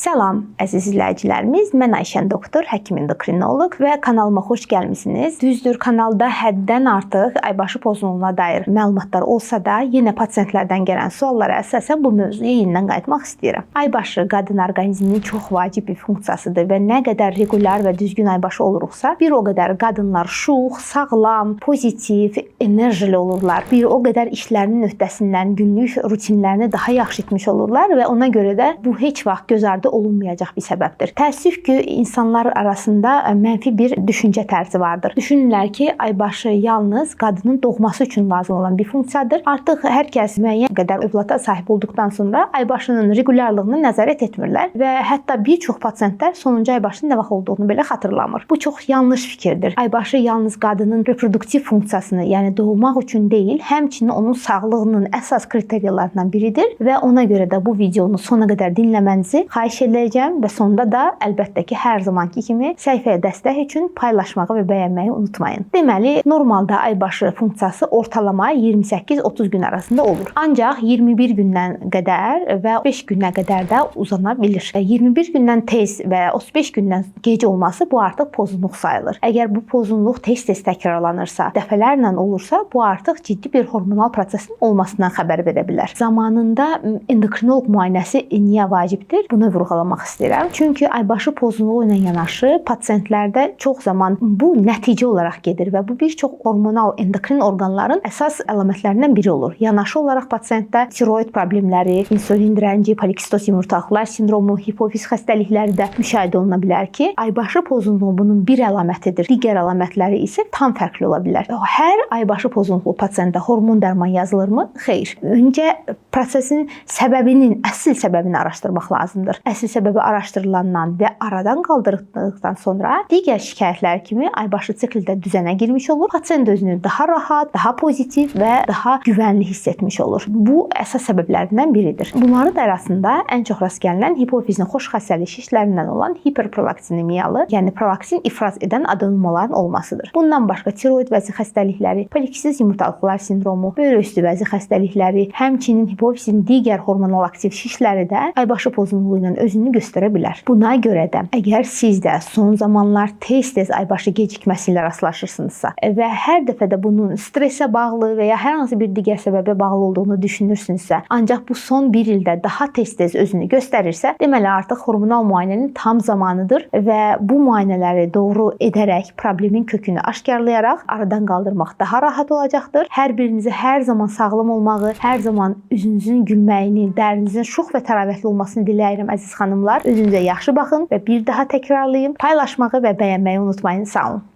Salam, əziz izləyicilərimiz. Mən Ayşən doktor, həkim endokrinoloq və kanalıma xoş gəlmisiniz. Düzdür, kanalda həddən artıq aybaşı pozğunluğuna dair məlumatlar olsa da, yenə pasientlərdən gələn suallara əsasən bu mövzuya yenidən qayıtmaq istəyirəm. Aybaşı qadın orqanizminin çox vacib bir funksiyasıdır və nə qədər regular və düzgün aybaşı oluruqsa, bir o qədər qadınlar şux, sağlam, pozitiv, enerjili olurlar. Bir o qədər işlərinin öhdəsindən günlük rutinlərini daha yaxşı etmiş olurlar və ona görə də bu heç vaxt göz ardı olunmayacaq bir səbəbdir. Təəssüf ki, insanlar arasında mənfi bir düşüncə tərzi vardır. Düşünürlər ki, aybaşı yalnız qadının doğması üçün lazım olan bir funksiyadır. Artıq hər kəs müəyyən qədər övlada sahib olduqdan sonra aybaşının regularlığını nəzarət etmirlər və hətta bir çox pasientlər sonuncu aybaşının nə vaxt olduğunu belə xatırlamır. Bu çox yanlış fikirdir. Aybaşı yalnız qadının reproduktiv funksiyasını, yəni doğmaq üçün deyil, həmçinin onun sağlığının əsas kriteriyalarından biridir və ona görə də bu videonu sona qədər dinləmənizi xahiş edəcəm və sonda da əlbəttə ki, hər zamanki kimi səhifəyə dəstək üçün paylaşmağı və bəyənməyi unutmayın. Deməli, normalda aybaşı funksiyası ortalama 28-30 gün arasında olur. Ancaq 21 gündən qədər və 5 günə qədər də uzana bilir. 21 gündən tez və 35 gündən gec olması bu artıq pozğunluq sayılır. Əgər bu pozğunluq tez-tez təkrarlanırsa, dəfələrlə olursa, bu artıq ciddi bir hormonal prosesin olmasından xəbər verə bilər. Zamanında endokrinoloq müayinəsi niyə vacibdir? Bunu vurğulamaq istəyirəm. Çünki aybaşı pozğunluğu ilə yanaşı pasientlərdə çox zaman bu nəticə olaraq gedir və bu bir çox hormonal endokrin orqanların əsas əlamətlərindən biri olur. Yanaşı olaraq pasientdə tiroid problemləri, insulin dirənci, polikistoz yumurtalıqlar sindromu, hipofiz xəstəlikləri də müşahidə oluna bilər ki, aybaşı pozğunluğu bunun bir əlamətidir. Digər əlamətləri isə tam fərqli ola bilər. Hər aybaşı pozğunluğu pasientdə hormon dərman yazılırmı? Xeyr. Öncə prosesin səbəbinin, əsl səbəbini araşdırmaq lazımdır. Əsl səbəbi araşdırılandan və aradan qaldırıldıqdan sonra digər şikayətlər kimi aybaşı sikldə düzənə girmiş olur. Pasient özünü daha rahat, daha pozitiv və daha güvənli hiss etmiş olur. Bu əsas səbəblərindən biridir. Bunların arasında ən çox rast gəlinən hipofizin xoş xəstəlik şişlərindən olan hiperprolaktinemiyalı, yəni prolaktin ifraz edən adenoma olmasıdır. Bundan başqa tiroid vəzi xəstəlikləri, polikistoz yumurtalıqlar sindromu, böyrək üstü vəzi xəstəlikləri, həmçinin hipofizin digər hormonal aktiv şişləri də aybaşı pozğunluğu ilə özünü göstərə bilər. Buna görə də əgər siz də son zamanlar tez-tez aybaşı gecikməsi ilə rastlaşırsınızsa və hər dəfə də bunun stressə bağlı və ya hər hansı bir digər səbəbə bağlı olduğunu düşünürsünüzsə, ancaq bu son bir ildə daha tez-tez özünü göstərirsə, deməli artıq hormonal müayinənin tam zamanıdır və bu müayinələri doğru edərək problemin kökünü aşkarlayaraq aradan qaldırmaq daha rahat olacaqdır. Hər birinizə hər zaman sağlam olmağı, hər zaman üzünüzün gülməyini, dərinizin şux və təravətli olmasını diləyirəm əziz xanımlar. Özünüzə yaxşı baxın və bir daha təkrarlayım. Paylaşmağı və bəyənməyi unutmayın. Sağ olun.